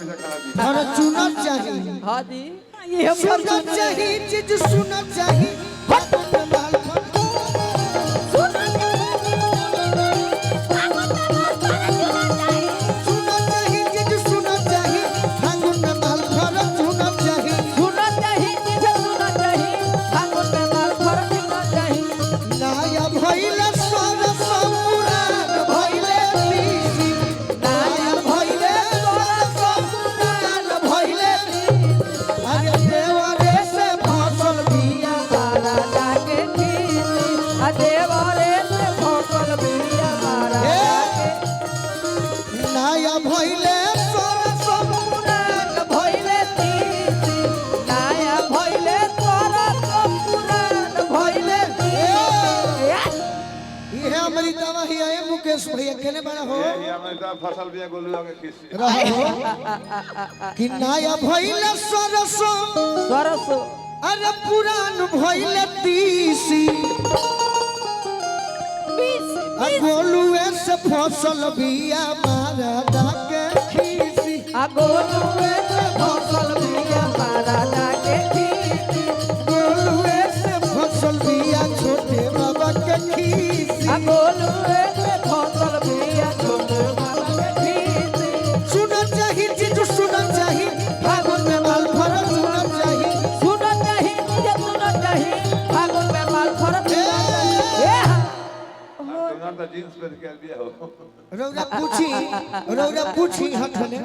Fortuner चाहिए। हाँ जी ये हम सुनना चाहिए चीज सुनना चाहिए फागुन में माल सुनना चाहिए चीज सुनना चाहिए फागुन में माल फॉर्च्यूनर चाहिए। सुनना चाहिए चीज सुनना चाहिए फागुन में माल फॉर्च्यूनर चाहिए। नाया भइले सोर सपुरान भइले तीसी नाया भइले सोर सपुरान भइले अरे देवरे से फसल बिया मारा जाके खींची देवरे से फसल बिया मारा जाके नाया भइले सोर सपुरान भइले तीसी नया भइले तोरा तो पुरान भइले ये अमृता भैया है मुकेश भैया केने बड़ा हो फसल भी गोलू आगे किसी रहो कि नाया भइले सरसो सरसो अरे पुरान भइले तीसी गोलुए से फसल बिया मारा जाके खीसी गोलुए से फसल बिया मारा जाके खींची गोलुए से फसल बिया छोटे बाबा के खीसी गोलुए से फसल बिया छोटे बाबा के खींची सुना चाहिए चीज सुना चाहिए फागुन में माल फरक सुना चाहिए। सुनना चाहिए मुझे सुनना चाहिए फागुन में माल फरक तो जींस पहन के दिया हो रौरा पूछी हथने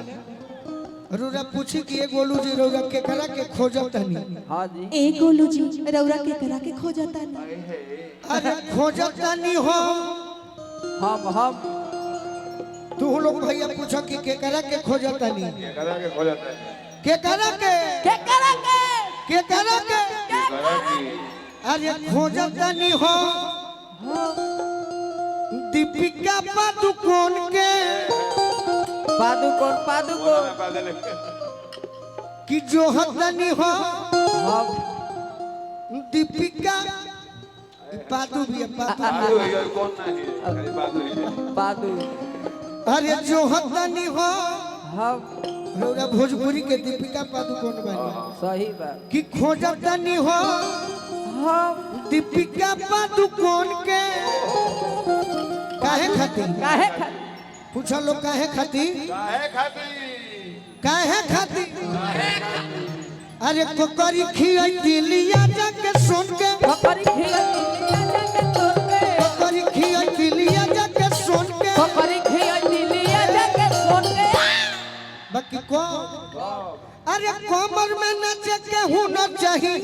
रौरा पूछी कि ये गोलू जी रौरा के करा के खोजत तनी। हाँ जी ए गोलू जी रौरा के करा के खो जाता ना अरे खोजत तनी हो हम तू लोग भैया पूछो कि के करा के खोजत तनी करा के खो जाता है के करा के के करेंगे के करा के करा की अरे खोजत तनी हो दीपिका पादुकोण के पादुकोण बादल कि जो हतनी हो हम दीपिका पादु भी है, पादु बादू है कौन नहीं खाली बादू ही पादु अरे जो हतनी हो हम रौरा भोजपुरी के दीपिका पादुकोण बनी सही बात कि खोजतनी हो हम दीपिका पादुकोण के काहे खातिर काहे पूछो लोग काहे खातिर काहे खाती काहे खातिर अरे कोकरी खियाई दिलिया जाके सुन के बकरी खिया जाके तोड़ के कोकरी खियाई दिलिया जाके सुन के बकरी खिया दिलिया जाके तोड़ के बाकी को अरे कमर में नाचे के हुनर चाहिए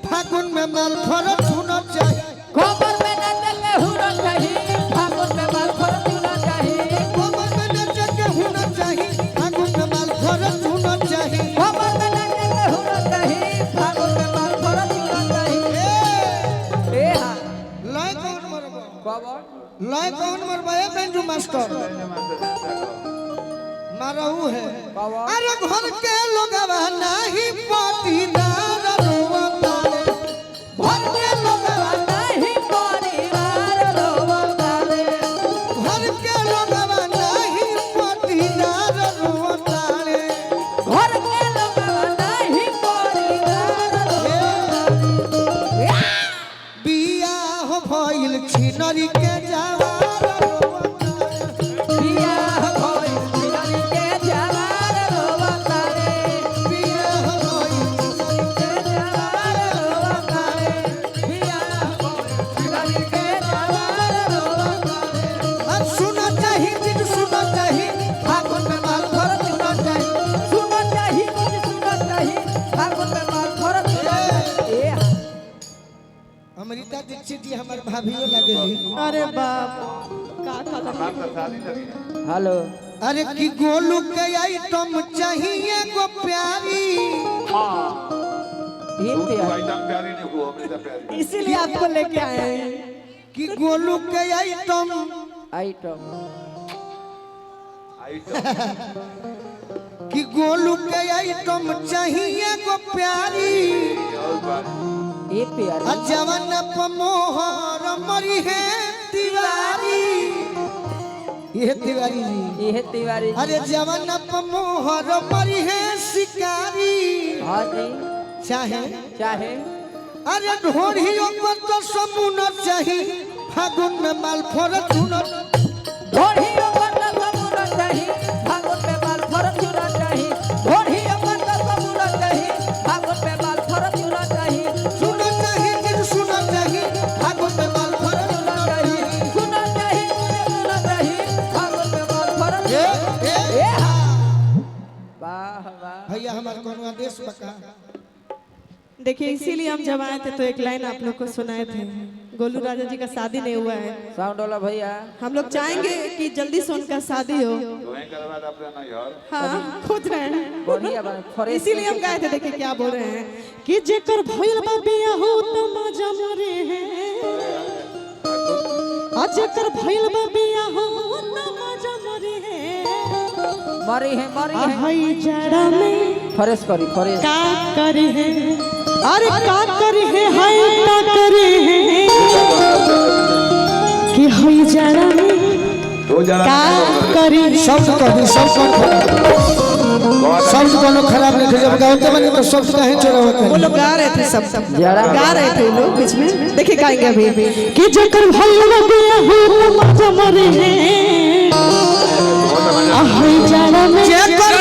फागुन में माल फरक हुनर चाहिए गोबर में नाचे के हुनर चाहिए फागुन में माल फरक हुनर चाहिए कमर में नाचे के हुनर चाहिए फागुन में माल फरक हुनर चाहिए गोबर में नाचे के हुनर चाहिए फागुन में माल फरक हुनर चाहिए ए हां लय कौन मरबा गोबर लय कौन मरबा ए बेंजू मास्टर मारहू है बाबा अरे घर के लोगवा नहीं पटीदार रोवता भर के लोगवा नहीं परिवार रोवता रे घर के लोगवा नहीं पटीदार रोवता रे घर के लोगवा नहीं परिवार रोवता रे बियाह भइल छिनरी के जवार रोवता बियाह भइल छिनरी के जवार रोवता रे बियाह भइल के जवार रोवता रे बियाह भइल छिनरी के जवार रोवता रे अब सुना चाहिए चीज सुना चाहिए फागुन में माल फरक सुना चाहिए सुनना चाहिए सुनना चाहिए फागुन में माल फरक हुनर चाहिए ए अमृता दीक्षित जी हमार भाभीओ लगेली अरे बाप का बात तो शादी लगी हेलो अरे कि गोलू के आइटम चाहिए गो प्यारी ये तू प्यार आइटम प्यारी नहीं हो अमृता प्यारी इसीलिए आपको लेके आए हैं कि गोलू के आइटम आइटम आइटम कि गोलू के आइटम चाहिए गो प्यारी और बात ये प्यार जवन मोहर मरी है तिवारी ये तिवारी जी ये तिवारी जी। अरे जवान मोहर मरी है शिकारी हाँ जी चाहे चाहे अरे ढोरी ऊपर तो समुन चाही फागुन में माल फॉर्च्यूनर ढोढ़ी ऊपर का समुद्र चाही फागुन में माल फॉर्च्यूनर चाही ढोढ़ी ऊपर का समुद्र चाही फागुन में माल फॉर्च्यूनर चाही सुनो चाही कि सुनो चाही फागुन में माल फॉर्च्यूनर चाही सुना चाही सुना चाही फागुन में माल फॉर्च्यूनर ए ए हाँ वाह वाह भैया हमारे कोनो आदेश बका देखिए इसीलिए हम जब आए थे तो एक लाइन आप लोग को सुनाए थे गोलू राजा जी का शादी नहीं हुआ है साउंड वाला भैया हम लोग चाहेंगे कि जल्दी से उनका शादी हो तुम्हें करवा दे अपना नहीं यार हाँ खोज रहे हैं बढ़िया बा फॉरेस्ट इसीलिए हम गए थे देखिए क्या बोल रहे हैं कि जेकर भइल बा बिया हो तो मजा मरे हैं आज जेकर भइल बा बिया हो तो मजा मरे हैं मरी है हई जड़ा में फॉरेस्ट करी फॉरेस्ट का करे है अरे का करे है हाय का करे है कि हई जड़ा में तो जरा का करे है शब्द कभी शब्द कोनो खराब नहीं जब गाते बने तो शब्द कहीं चोरा होते हैं वो लोग गा रहे थे सब जड़ा गा रहे थे लोग बीच में देखिए गाएंगे अभी कि जेकर भइल बा बिया हो तो मजा मरे है हई जड़ा में जेकर